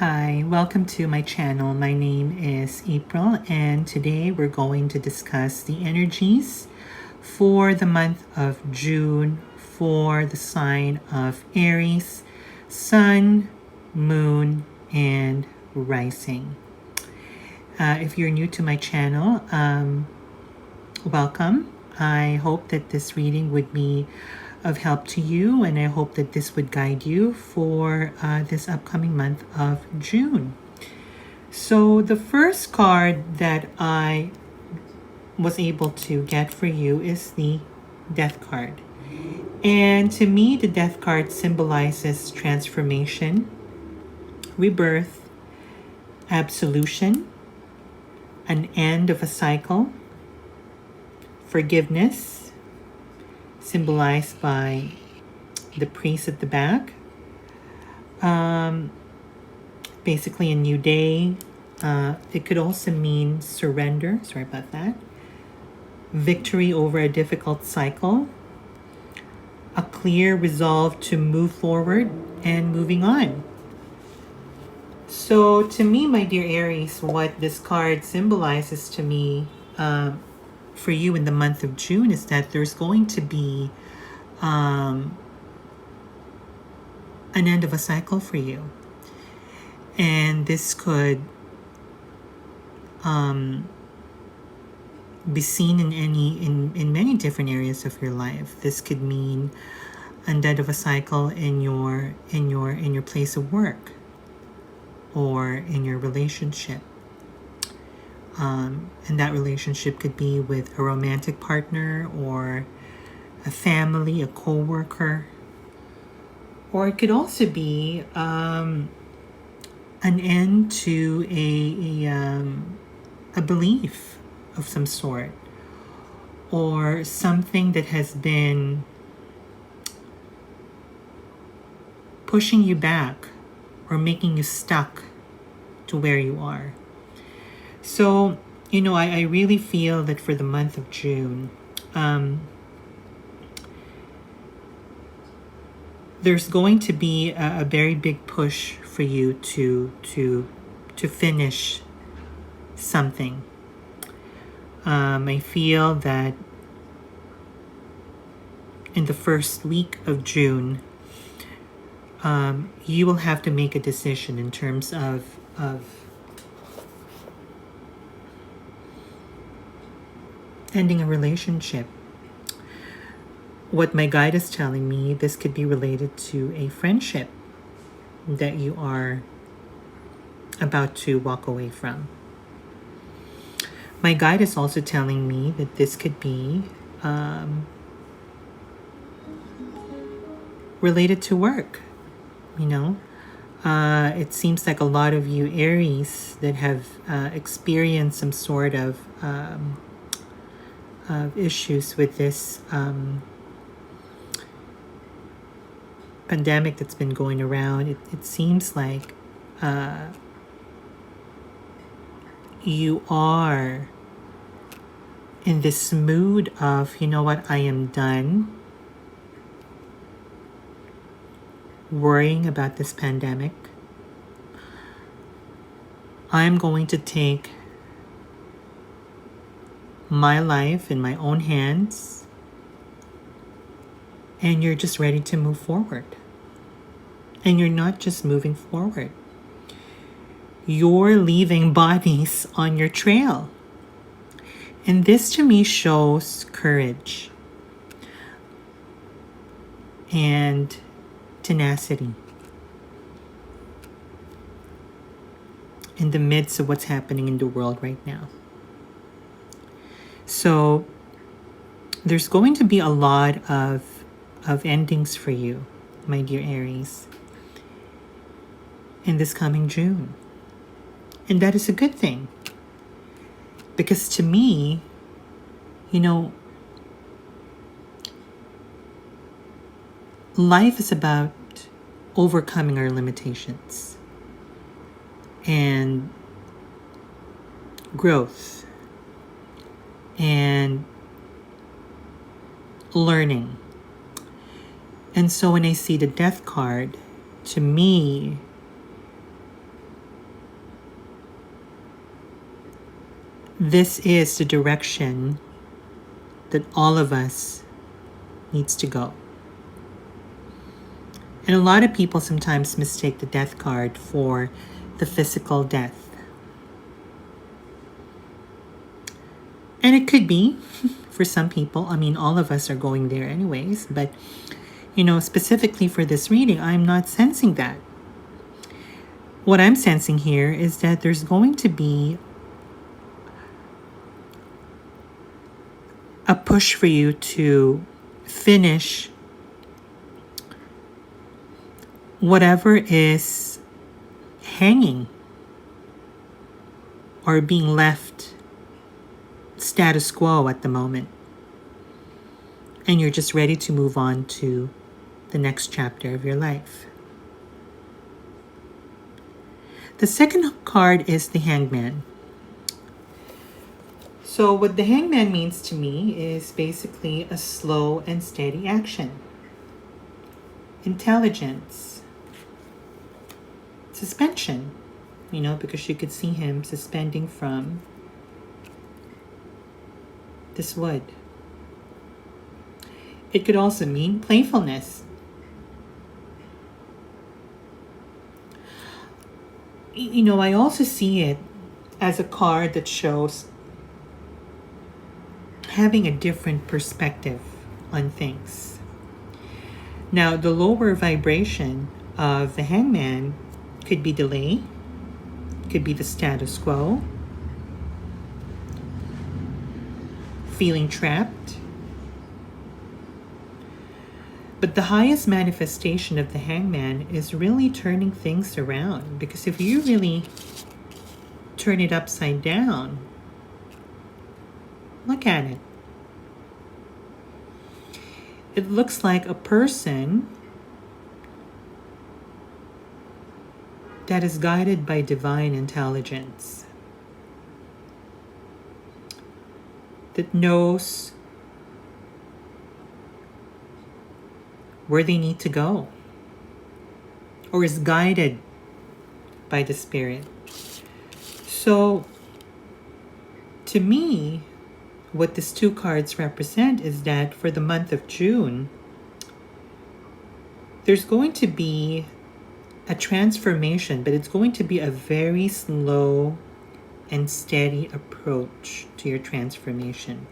Hi, welcome to my channel. My name is April, and today we're going to discuss the energies for the month of June for the sign of Aries, Sun, Moon, and Rising. If you're new to my channel, welcome. I hope that this reading would be of help to you, and I hope that this would guide you for this upcoming month of June. So the first card that I was able to get for you is the Death card. And to me, the Death card symbolizes transformation, rebirth, absolution, an end of a cycle, forgiveness, symbolized by the priest at the back. Basically a new day. It could also mean surrender. Sorry about that. Victory over a difficult cycle. A clear resolve to move forward and moving on. So to me, my dear Aries, what this card symbolizes to me for you in the month of June is that there's going to be an end of a cycle for you. And this could be seen in many different areas of your life. This could mean an end of a cycle in your place of work or in your relationship. And that relationship could be with a romantic partner or a family, a co-worker. Or it could also be an end to a belief of some sort, or something that has been pushing you back or making you stuck to where you are. So, I really feel that for the month of June, there's going to be a very big push for you to finish something. I feel that in the first week of June, you will have to make a decision in terms of ending a relationship. What my guide is telling me, this could be related to a friendship that you are about to walk away from. My guide is also telling me that this could be related to work. It seems like a lot of you Aries that have experienced some sort of issues with this pandemic that's been going around. It seems like you are in this mood of, I am done worrying about this pandemic. I'm going to take my life in my own hands, and you're just ready to move forward. And you're not just moving forward. You're leaving bodies on your trail. And this to me shows courage and tenacity in the midst of what's happening in the world right now. So there's going to be a lot of endings for you, my dear Aries, in this coming June. And that is a good thing. Because to me, life is about overcoming our limitations and growth and learning. And so when I see the Death card, to me, this is the direction that all of us needs to go. And a lot of people sometimes mistake the death card for the physical death. And it could be for some people. I mean, all of us are going there anyways. But, specifically for this reading, I'm not sensing that. What I'm sensing here is that there's going to be a push for you to finish whatever is hanging or being left status quo at the moment. And you're just ready to move on to the next chapter of your life. The second card is the Hangman. So what the Hangman means to me is basically a slow and steady action. Intelligence. Suspension. Because you could see him suspending from this wood. It could also mean playfulness. I also see it as a card that shows having a different perspective on things. Now, the lower vibration of the Hangman could be delay, could be the status quo, feeling trapped. But the highest manifestation of the Hangman is really turning things around. Because if you really turn it upside down, look at it. It looks like a person that is guided by divine intelligence, that knows where they need to go, or is guided by the Spirit. So, to me, what these two cards represent is that for the month of June, there's going to be a transformation, but it's going to be a very slow and steady approach to your transformation.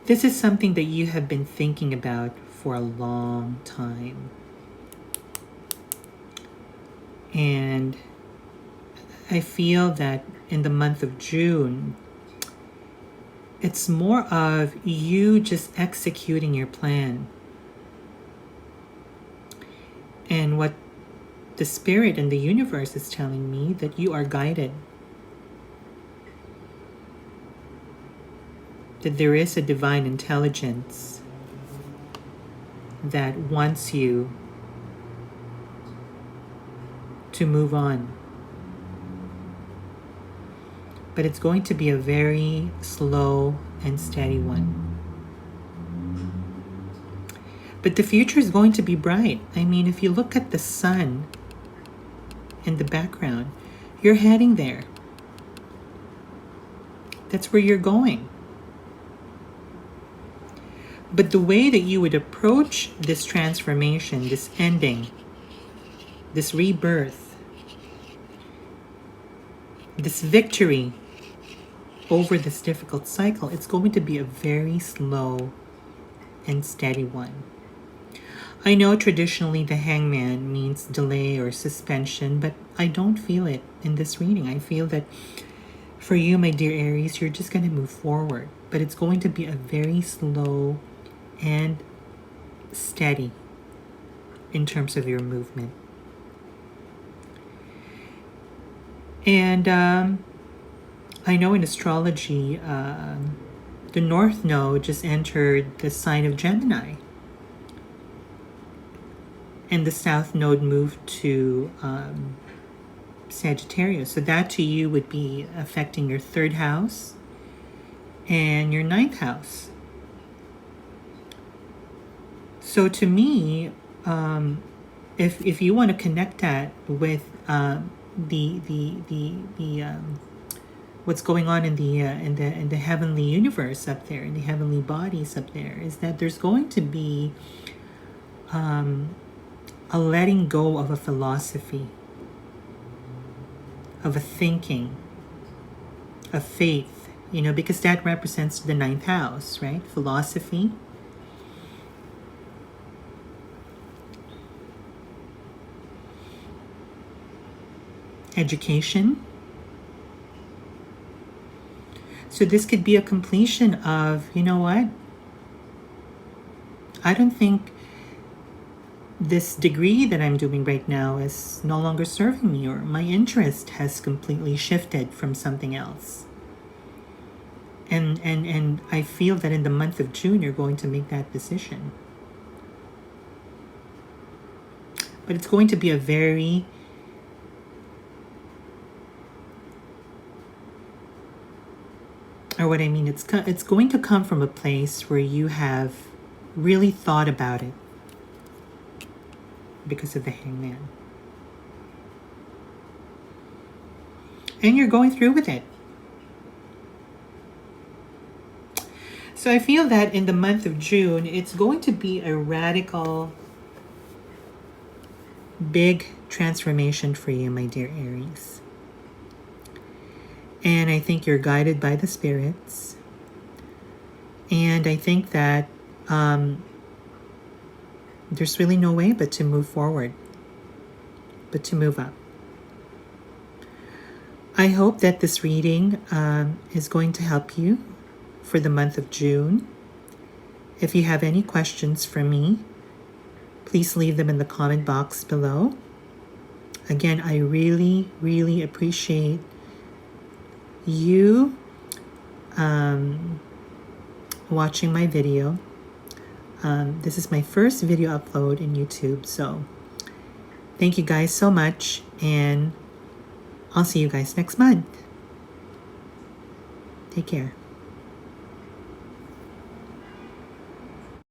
This is something that you have been thinking about for a long time. And I feel that in the month of June, it's more of you just executing your plan. And what the Spirit and the universe is telling me, that you are guided. That there is a divine intelligence that wants you to move on. But it's going to be a very slow and steady one. But the future is going to be bright. I mean, if you look at the sun in the background, you're heading there. That's where you're going. But the way that you would approach this transformation, this ending, this rebirth, this victory over this difficult cycle, it's going to be a very slow and steady one. I know traditionally the Hangman means delay or suspension, but I don't feel it in this reading. I feel that for you, my dear Aries, you're just going to move forward, but it's going to be a very slow and steady in terms of your movement. And I know in astrology, the North Node just entered the sign of Gemini. And the South Node moved to Sagittarius. So that to you would be affecting your 3rd house and your 9th house. So to me, if you want to connect that with the what's going on in the heavenly universe up there, in the heavenly bodies up there, is that there's going to be a letting go of a philosophy, of a thinking, of faith, because that represents the ninth house, right? Philosophy. Education. So this could be a completion of, you know what? I don't think this degree that I'm doing right now is no longer serving me, or my interest has completely shifted from something else. And I feel that in the month of June, you're going to make that decision. But it's going to be a very it's going to come from a place where you have really thought about it because of the Hangman. And you're going through with it. So I feel that in the month of June, it's going to be a radical, big transformation for you, my dear Aries. And I think you're guided by the spirits. And I think that there's really no way but to move forward, but to move up. I hope that this reading is going to help you for the month of June. If you have any questions for me, please leave them in the comment box below. Again, I really, really appreciate you watching my video. This is my first video upload in YouTube, so thank you guys so much, and I'll see you guys next month. Take care.